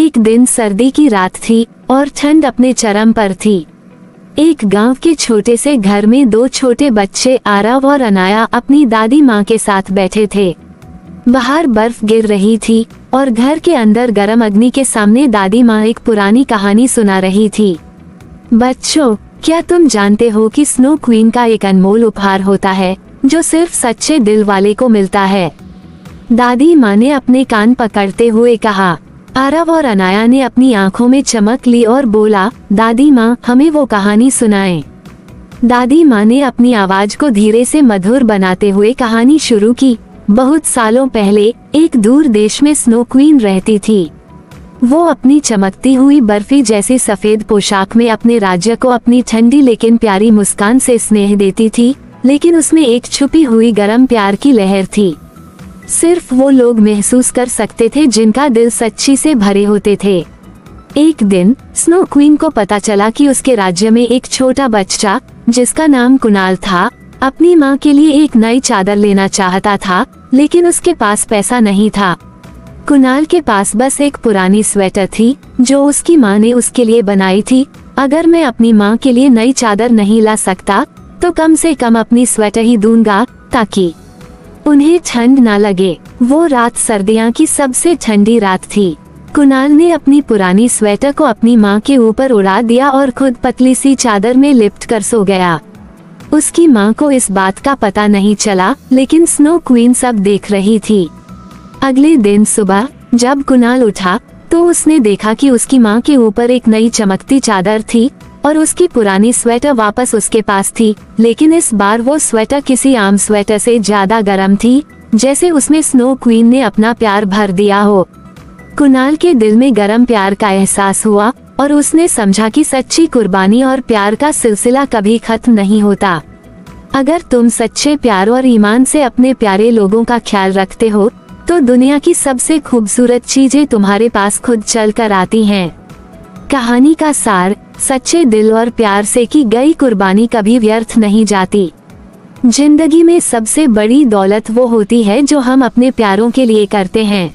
एक दिन सर्दी की रात थी और ठंड अपने चरम पर थी। एक गांव के छोटे से घर में दो छोटे बच्चे आरव और अनाया अपनी दादी माँ के साथ बैठे थे। बाहर बर्फ गिर रही थी और घर के अंदर गर्म अग्नि के सामने दादी माँ एक पुरानी कहानी सुना रही थी। बच्चों, क्या तुम जानते हो कि स्नो क्वीन का एक अनमोल उपहार होता है जो सिर्फ सच्चे दिल वाले को मिलता है? दादी माँ ने अपने कान पकड़ते हुए कहा। आरव और अनाया ने अपनी आंखों में चमक ली और बोला, दादी माँ, हमें वो कहानी सुनाएं। दादी माँ ने अपनी आवाज को धीरे से मधुर बनाते हुए कहानी शुरू की। बहुत सालों पहले एक दूर देश में स्नो क्वीन रहती थी। वो अपनी चमकती हुई बर्फी जैसी सफेद पोशाक में अपने राज्य को अपनी ठंडी लेकिन प्यारी मुस्कान से स्नेह देती थी, लेकिन उसमें एक छुपी हुई गर्म प्यार की लहर थी। सिर्फ वो लोग महसूस कर सकते थे जिनका दिल सच्ची से भरे होते थे। एक दिन स्नो क्वीन को पता चला कि उसके राज्य में एक छोटा बच्चा जिसका नाम कुणाल था, अपनी माँ के लिए एक नई चादर लेना चाहता था, लेकिन उसके पास पैसा नहीं था। कुणाल के पास बस एक पुरानी स्वेटर थी जो उसकी माँ ने उसके लिए बनाई थी। अगर मैं अपनी माँ के लिए नई चादर नहीं ला सकता तो कम से कम अपनी स्वेटर ही दूंगा ताकि उन्हें ठंड ना लगे। वो रात सर्दियों की सबसे ठंडी रात थी। कुणाल ने अपनी पुरानी स्वेटर को अपनी माँ के ऊपर उड़ा दिया और खुद पतली सी चादर में लिपट कर सो गया। उसकी माँ को इस बात का पता नहीं चला, लेकिन स्नो क्वीन सब देख रही थी। अगले दिन सुबह जब कुणाल उठा तो उसने देखा कि उसकी माँ के ऊपर एक नई चमकती चादर थी और उसकी पुरानी स्वेटर वापस उसके पास थी, लेकिन इस बार वो स्वेटर किसी आम स्वेटर से ज्यादा गर्म थी, जैसे उसमें स्नो क्वीन ने अपना प्यार भर दिया हो। कुणाल के दिल में गर्म प्यार का एहसास हुआ और उसने समझा कि सच्ची कुर्बानी और प्यार का सिलसिला कभी खत्म नहीं होता। अगर तुम सच्चे प्यार और ईमान से अपने प्यारे लोगों का ख्याल रखते हो तो दुनिया की सबसे खूबसूरत चीजें तुम्हारे पास खुद चल कर आती हैं। कहानी का सार, सच्चे दिल और प्यार से की गई कुर्बानी कभी व्यर्थ नहीं जाती। जिंदगी में सबसे बड़ी दौलत वो होती है जो हम अपने प्यारों के लिए करते हैं।